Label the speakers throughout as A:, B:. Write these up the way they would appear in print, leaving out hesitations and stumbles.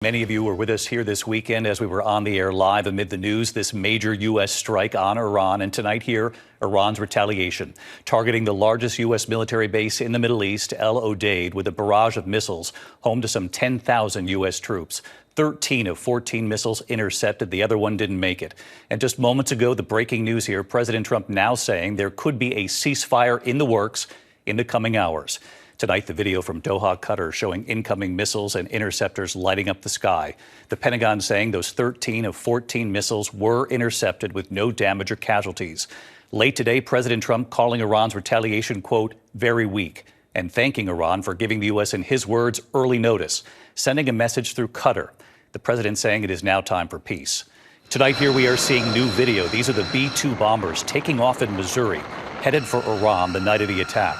A: Many of you were with us here this weekend as we were on the air live amid the news, this major U.S. strike on Iran. And tonight here, Iran's retaliation, targeting the largest U.S. military base in the Middle East, El Odeid, with a barrage of missiles home to some 10,000 U.S. troops. 13 of 14 missiles intercepted. The other one didn't make it. And just moments ago, the breaking news here, President Trump now saying there could be a ceasefire in the works in the coming hours. Tonight, the video from Doha, Qatar, showing incoming missiles and interceptors lighting up the sky. The Pentagon saying those 13 of 14 missiles were intercepted with no damage or casualties. Late today, President Trump calling Iran's retaliation, quote, very weak, and thanking Iran for giving the U.S., in his words, early notice, sending a message through Qatar. The president saying it is now time for peace. Tonight here we are seeing new video. These are the B-2 bombers taking off in Missouri, headed for Iran the night of the attack.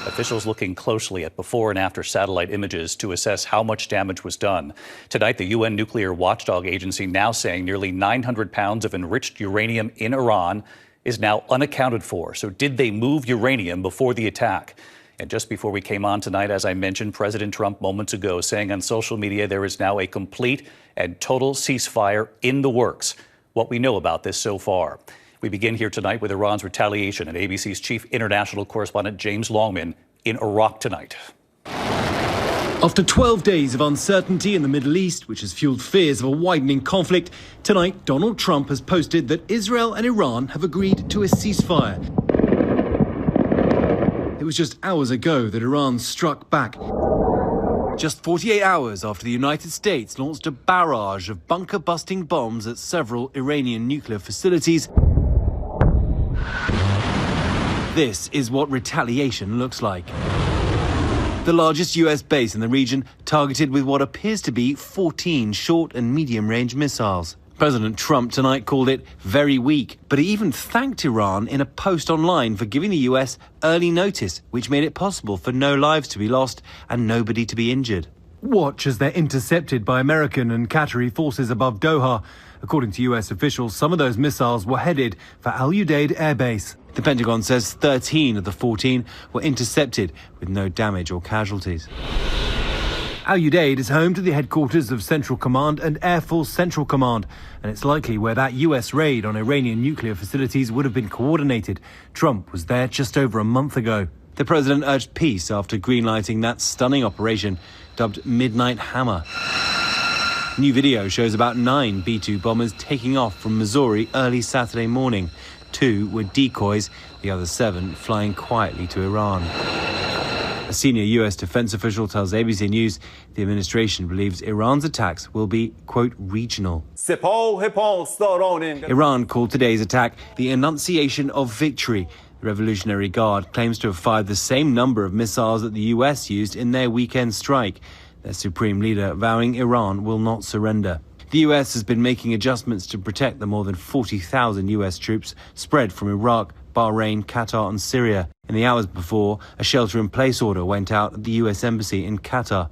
A: Officials looking closely at before and after satellite images to assess how much damage was done. Tonight, the UN nuclear watchdog agency now saying nearly 900 pounds of enriched uranium in Iran is now unaccounted for. So did they move uranium before the attack? And just before we came on tonight, as I mentioned, President Trump moments ago saying on social media there is now a complete and total ceasefire in the works. What we know about this so far. We begin here tonight with Iran's retaliation and ABC's chief international correspondent James Longman in Iraq tonight.
B: After 12 days of uncertainty in the Middle East, which has fueled fears of a widening conflict, tonight Donald Trump has posted that Israel and Iran have agreed to a ceasefire. It was just hours ago that Iran struck back. Just 48 hours after the United States launched a barrage of bunker-busting bombs at several Iranian nuclear facilities. This is what retaliation looks like. The largest US base in the region targeted with what appears to be 14 short and medium-range missiles. President Trump tonight called it very weak, but he even thanked Iran in a post online for giving the US early notice, which made it possible for no lives to be lost and nobody to be injured. Watch as they're intercepted by American and Qatari forces above Doha. According to US officials, some of those missiles were headed for Al Udeid Air Base. The Pentagon says 13 of the 14 were intercepted with no damage or casualties. Al Udeid is home to the headquarters of Central Command and Air Force Central Command, and it's likely where that US raid on Iranian nuclear facilities would have been coordinated. Trump was there just over a month ago. The president urged peace after greenlighting that stunning operation, dubbed Midnight Hammer. New video shows about 9 B-2 bombers taking off from Missouri early Saturday morning. 2 were decoys, the other 7 flying quietly to Iran. A senior US defense official tells ABC News the administration believes Iran's attacks will be, quote, regional. Iran called today's attack the Annunciation of Victory. The Revolutionary Guard claims to have fired the same number of missiles that the US used in their weekend strike. Their supreme leader vowing Iran will not surrender. The US has been making adjustments to protect the more than 40,000 US troops spread from Iraq, Bahrain, Qatar and Syria. In the hours before, a shelter-in-place order went out at the US Embassy in Qatar.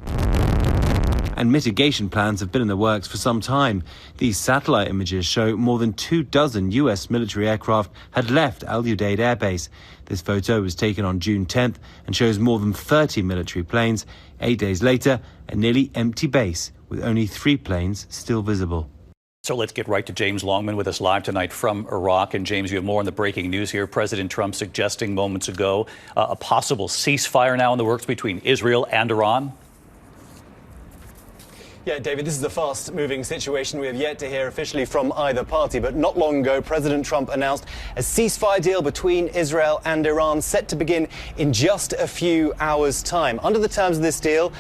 B: And mitigation plans have been in the works for some time. These satellite images show more than 24 US military aircraft had left Al Udeid Air Base. This photo was taken on June 10th and shows more than 30 military planes. 8 days later, a nearly empty base with only 3 planes still visible.
A: So let's get right to James Longman with us live tonight from Iraq. And James, you have more on the breaking news here. President Trump suggesting moments ago a possible ceasefire now in the works between Israel and Iran.
C: Yeah, David, this is a fast-moving situation. We have yet to hear officially from either party, but not long ago, President Trump announced a ceasefire deal between Israel and Iran set to begin in just a few hours' time. Under the terms of this deal,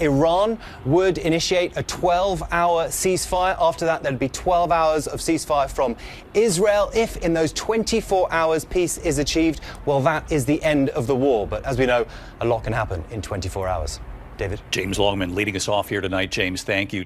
C: Iran would initiate a 12-hour ceasefire. After that, there'd be 12 hours of ceasefire from Israel. If in those 24 hours peace is achieved, well, that is the end of the war. But as we know, a lot can happen in 24 hours. David?
A: James Longman leading us off here tonight. James, thank you.